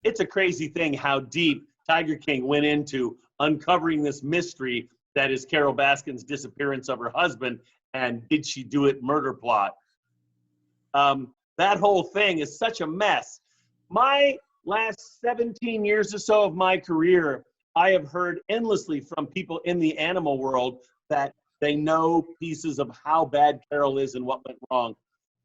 it's a crazy thing how deep Tiger King went into uncovering this mystery that is Carole Baskin's disappearance of her husband and did she do it murder plot. That whole thing is such a mess. My last 17 years or so of my career, I have heard endlessly from people in the animal world that they know pieces of how bad Carole is and what went wrong.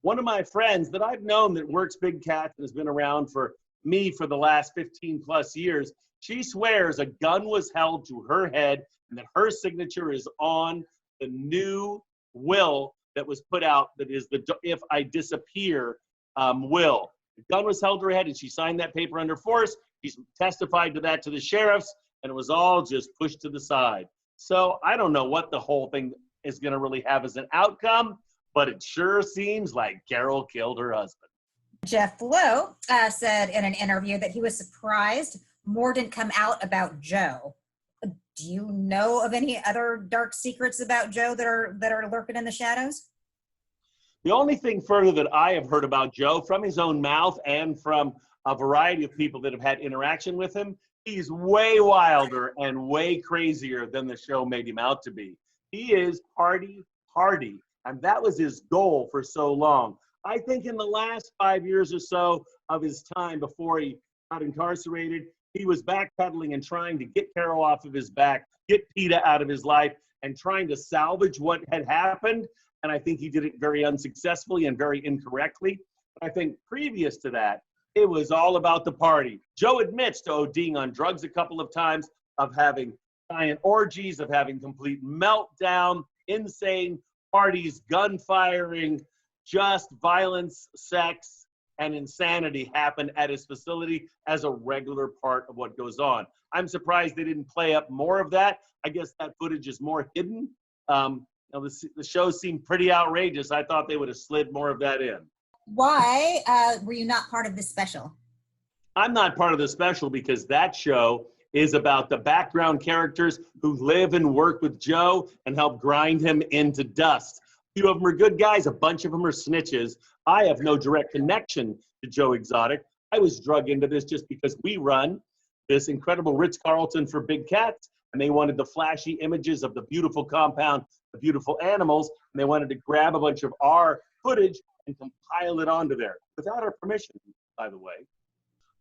One of my friends that I've known that works big cats and has been around for me for the last 15 plus years, she swears a gun was held to her head and that her signature is on the new will that was put out, that is the If I Disappear will. The gun was held to her head and she signed that paper under force. She's testified to that to the sheriffs, and it was all just pushed to the side. So I don't know what the whole thing is going to really have as an outcome, but it sure seems like Carole killed her husband. Jeff Lowe said in an interview that he was surprised more didn't come out about Joe. Do you know of any other dark secrets about Joe that are lurking in the shadows? The only thing further that I have heard about Joe from his own mouth and from a variety of people that have had interaction with him, he's way wilder and way crazier than the show made him out to be. He is party hardy, and that was his goal for so long. I think in the last 5 years or so of his time before he got incarcerated, he was backpedaling and trying to get Carole off of his back, get PETA out of his life, and trying to salvage what had happened. And I think he did it very unsuccessfully and very incorrectly. I think previous to that, it was all about the party. Joe admits to ODing on drugs a couple of times, of having giant orgies, of having complete meltdown, insane parties, gun firing, just violence, sex, and insanity happen at his facility as a regular part of what goes on. I'm surprised they didn't play up more of that. I guess that footage is more hidden. The show seemed pretty outrageous. I thought they would have slid more of that in. Why were you not part of this special? I'm not part of the special because that show is about the background characters who live and work with Joe and help grind him into dust. A few of them are good guys. A bunch of them are snitches. I have no direct connection to Joe Exotic. I was drug into this just because we run this incredible Ritz-Carlton for big cats, and they wanted the flashy images of the beautiful compound, the beautiful animals, and they wanted to grab a bunch of our footage and compile it onto there without our permission, by the way.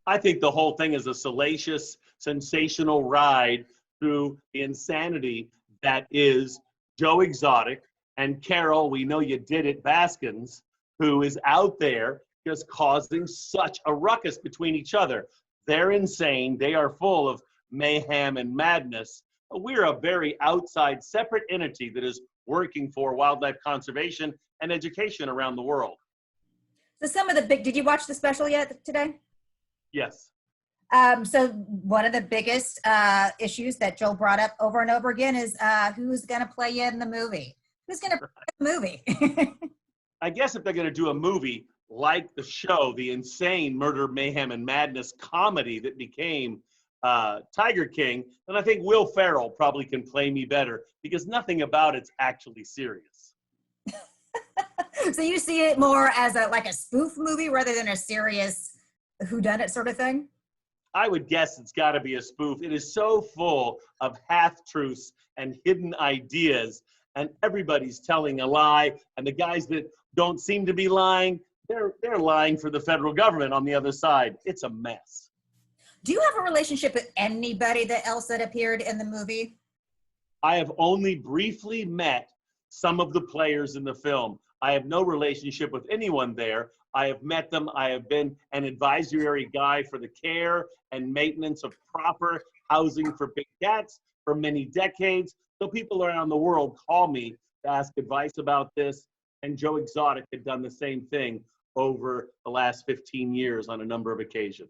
I think the whole thing is a salacious, sensational ride through the insanity that is Joe Exotic and Carole, we know you did it, Baskins, who is out there just causing such a ruckus between each other. They're insane. They are full of mayhem and madness. We're a very outside, separate entity that is working for wildlife conservation and education around the world. So some of the did you watch the special yet today? Yes. So one of the biggest issues that Joel brought up over and over again is who's going to play you in the movie? Who's going to play the movie? I guess if they're going to do a movie like the show, the insane murder, mayhem, and madness comedy that became Tiger King, then I think Will Ferrell probably can play me better because nothing about it's actually serious. So you see it more as like a spoof movie rather than a serious whodunit sort of thing? I would guess it's got to be a spoof. It is so full of half-truths and hidden ideas, and everybody's telling a lie, and the guys that don't seem to be lying, they're lying for the federal government on the other side. It's a mess. Do you have a relationship with anybody else that appeared in the movie? I have only briefly met some of the players in the film. I have no relationship with anyone there. I have met them. I have been an advisory guy for the care and maintenance of proper housing for big cats for many decades. So people around the world call me to ask advice about this. And Joe Exotic had done the same thing over the last 15 years on a number of occasions.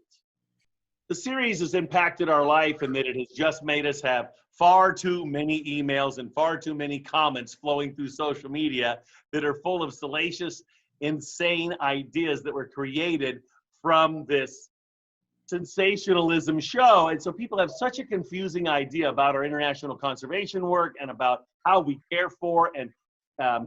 The series has impacted our life in that it has just made us have far too many emails and far too many comments flowing through social media that are full of salacious, insane ideas that were created from this sensationalism show. And so people have such a confusing idea about our international conservation work and about how we care for and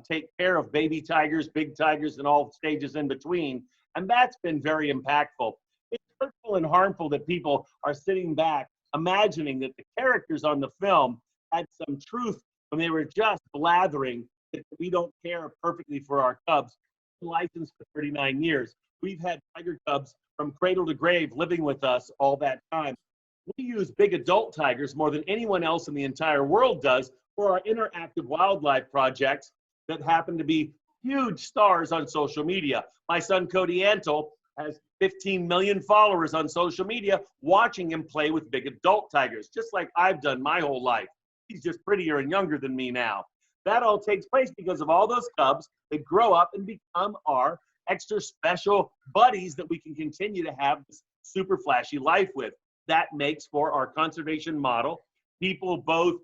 take care of baby tigers, big tigers, and all stages in between. And that's been very impactful. It's hurtful and harmful that people are sitting back imagining that the characters on the film had some truth when they were just blathering that we don't care perfectly for our cubs. Licensed for 39 years. We've had tiger cubs from cradle to grave living with us all that time. We use big adult tigers more than anyone else in the entire world does for our interactive wildlife projects that happen to be huge stars on social media. My son Cody Antle has 15 million followers on social media watching him play with big adult tigers, just like I've done my whole life. He's just prettier and younger than me now. That all takes place because of all those cubs that grow up and become our extra special buddies that we can continue to have this super flashy life with. That makes for our conservation model. People both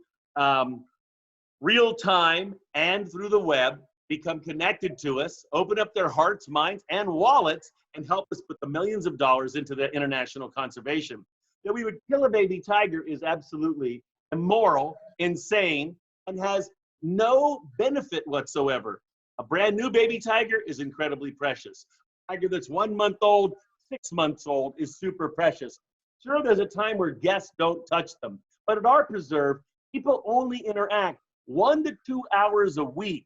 real time and through the web become connected to us, open up their hearts, minds, and wallets, and help us put the millions of dollars into the international conservation. That we would kill a baby tiger is absolutely immoral, insane, and has no benefit whatsoever. A brand new baby tiger is incredibly precious. A tiger that's 1 month old, 6 months old is super precious. Sure, there's a time where guests don't touch them, but at our preserve, people only interact 1 to 2 hours a week.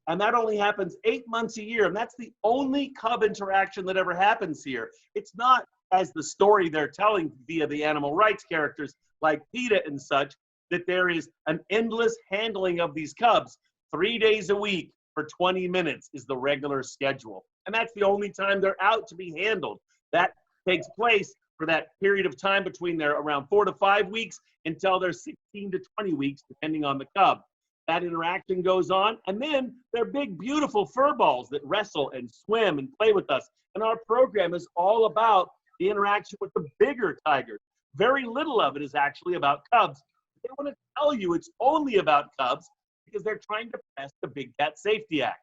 And that only happens 8 months a year. And that's the only cub interaction that ever happens here. It's not as the story they're telling via the animal rights characters like PETA and such, that there is an endless handling of these cubs. 3 days a week for 20 minutes is the regular schedule. And that's the only time they're out to be handled. That takes place for that period of time between their around 4 to 5 weeks until they're 16 to 20 weeks, depending on the cub. That interaction goes on, and then they're big, beautiful fur balls that wrestle and swim and play with us. And our program is all about the interaction with the bigger tigers. Very little of it is actually about cubs. They want to tell you it's only about cubs because they're trying to pass the Big Cat Safety Act.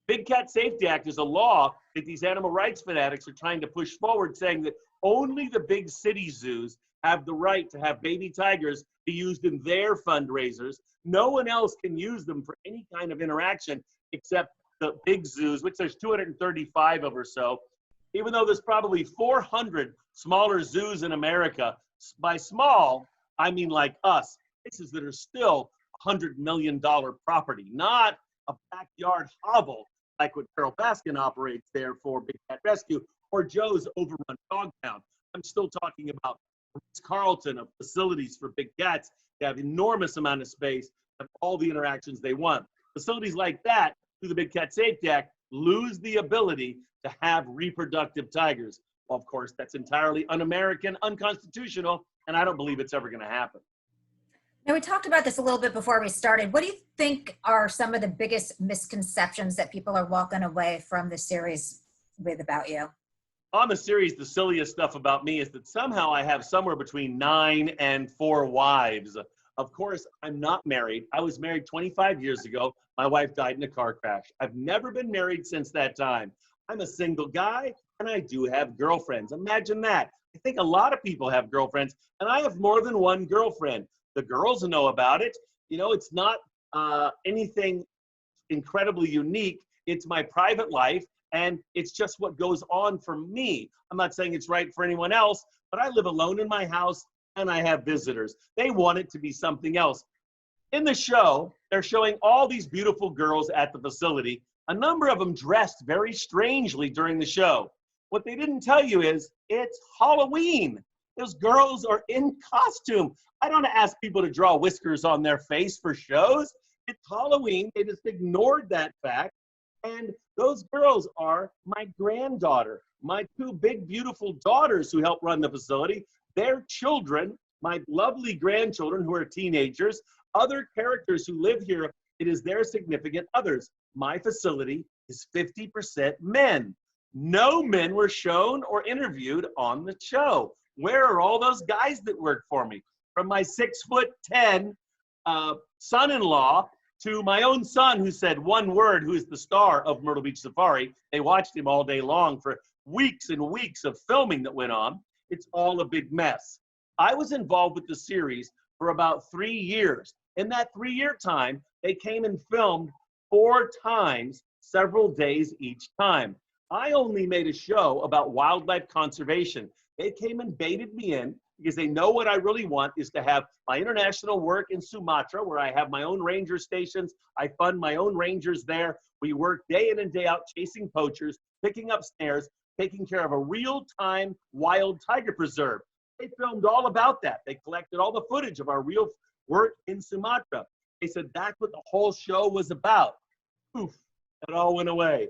Big Cat Safety Act is a law that these animal rights fanatics are trying to push forward, saying that only the big city zoos have the right to have baby tigers be used in their fundraisers. No one else can use them for any kind of interaction except the big zoos, which there's 235 of or so. Even though there's probably 400 smaller zoos in America. By small, I mean like us, places that are still $100 million property, not a backyard hovel like what Carole Baskin operates there for Big Cat Rescue or Joe's overrun dog pound. I'm still talking about Carlton of facilities for big cats. They have enormous amount of space, have all the interactions they want. Facilities like that, through the Big Cat Safety Act, lose the ability to have reproductive tigers. Well, of course, that's entirely un-American, unconstitutional, and I don't believe it's ever going to happen. Now, we talked about this a little bit before we started. What do you think are some of the biggest misconceptions that people are walking away from the series with about you? On the series, the silliest stuff about me is that somehow I have somewhere between 9 and 4 wives. Of course, I'm not married. I was married 25 years ago. My wife died in a car crash. I've never been married since that time. I'm a single guy, and I do have girlfriends. Imagine that. I think a lot of people have girlfriends, and I have more than one girlfriend. The girls know about it. You know, it's not anything incredibly unique. It's my private life, and it's just what goes on for me. I'm not saying it's right for anyone else, but I live alone in my house, and I have visitors. They want it to be something else. In the show, they're showing all these beautiful girls at the facility. A number of them dressed very strangely during the show. What they didn't tell you is it's Halloween. Those girls are in costume. I don't ask people to draw whiskers on their face for shows. It's Halloween. They just ignored that fact. And those girls are my granddaughter, my 2 big, beautiful daughters who help run the facility, their children, my lovely grandchildren who are teenagers, other characters who live here. It is their significant others. My facility is 50% men. No men were shown or interviewed on the show. Where are all those guys that work for me? From my 6'10" son-in-law to my own son who said one word, who is the star of Myrtle Beach Safari. They watched him all day long for weeks and weeks of filming that went on. It's all a big mess. I was involved with the series for about 3 years. In that 3-year time, they came and filmed 4 times, several days each time. I only made a show about wildlife conservation. They came and baited me in because they know what I really want is to have my international work in Sumatra, where I have my own ranger stations. I fund my own rangers there. We work day in and day out chasing poachers, picking up snares, taking care of a real-time wild tiger preserve. They filmed all about that. They collected all the footage of our real work in Sumatra. They said that's what the whole show was about. Poof, it all went away.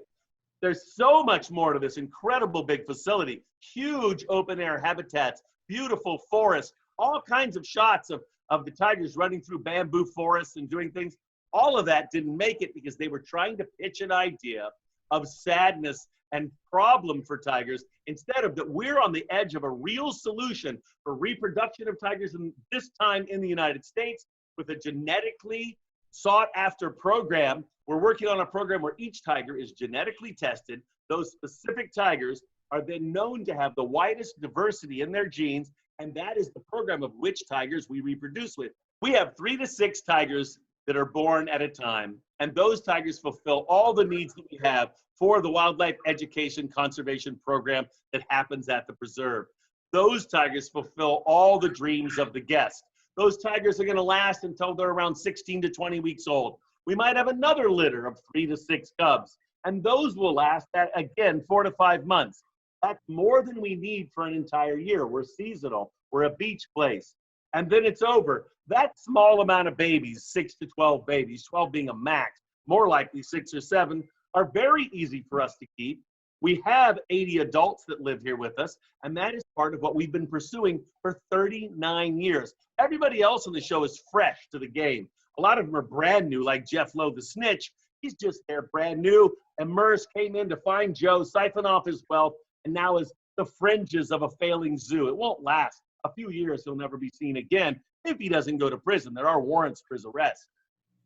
There's so much more to this incredible big facility, huge open air habitats, beautiful forests, all kinds of shots of the tigers running through bamboo forests and doing things. All of that didn't make it because they were trying to pitch an idea of sadness and problem for tigers instead of that we're on the edge of a real solution for reproduction of tigers, in this time in the United States with a genetically sought after program. We're working on a program where each tiger is genetically tested. Those specific tigers are then known to have the widest diversity in their genes, and that is the program of which tigers we reproduce with. We have 3 to 6 tigers that are born at a time, and those tigers fulfill all the needs that we have for the wildlife education conservation program that happens at the preserve. Those tigers fulfill all the dreams of the guest. Those tigers are going to last until they're around 16 to 20 weeks old. We might have another litter of 3 to 6 cubs, and those will last, again, 4 to 5 months. That's more than we need for an entire year. We're seasonal. We're a beach place. And then it's over. That small amount of babies, 6 to 12 babies, 12 being a max, more likely 6 or 7, are very easy for us to keep. We have 80 adults that live here with us, and that is part of what we've been pursuing for 39 years. Everybody else on the show is fresh to the game. A lot of them are brand new, like Jeff Lowe the Snitch. He's just there brand new. And Merce came in to find Joe, siphon off his wealth, and now is the fringes of a failing zoo. It won't last. A few years, he'll never be seen again if he doesn't go to prison. There are warrants for his arrest.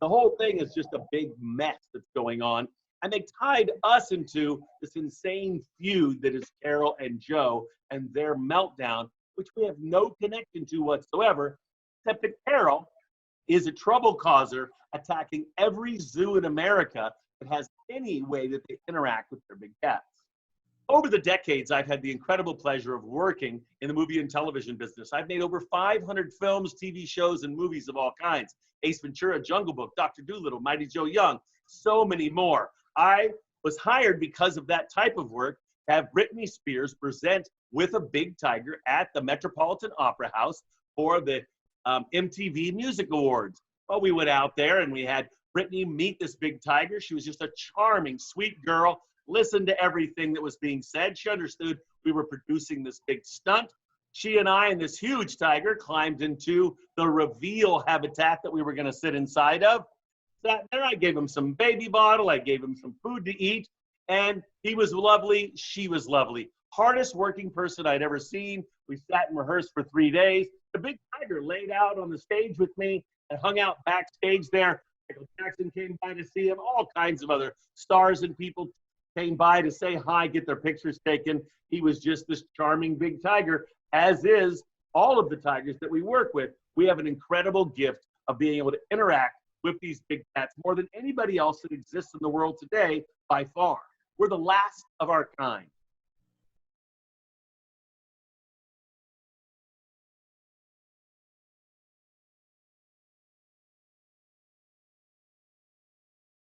The whole thing is just a big mess that's going on. And they tied us into this insane feud that is Carole and Joe and their meltdown, which we have no connection to whatsoever, except that Carole is a trouble causer attacking every zoo in America that has any way that they interact with their big cats. Over the decades, I've had the incredible pleasure of working in the movie and television business. I've made over 500 films, TV shows, and movies of all kinds. Ace Ventura, Jungle Book, Dr. Dolittle, Mighty Joe Young, so many more. I was hired because of that type of work to have Britney Spears present with a big tiger at the Metropolitan Opera House for the MTV Music Awards. Well, we went out there and we had Britney meet this big tiger. She was just a charming, sweet girl, listened to everything that was being said. She understood we were producing this big stunt. She and I and this huge tiger climbed into the reveal habitat that we were going to sit inside of. Sat there, I gave him some baby bottle, I gave him some food to eat, and he was lovely, she was lovely. Hardest working person I'd ever seen. We sat and rehearsed for 3 days. The big tiger laid out on the stage with me and hung out backstage there. Michael Jackson came by to see him. All kinds of other stars and people came by to say hi, get their pictures taken. He was just this charming big tiger, as is all of the tigers that we work with. We have an incredible gift of being able to interact with these big cats more than anybody else that exists in the world today by far. We're the last of our kind.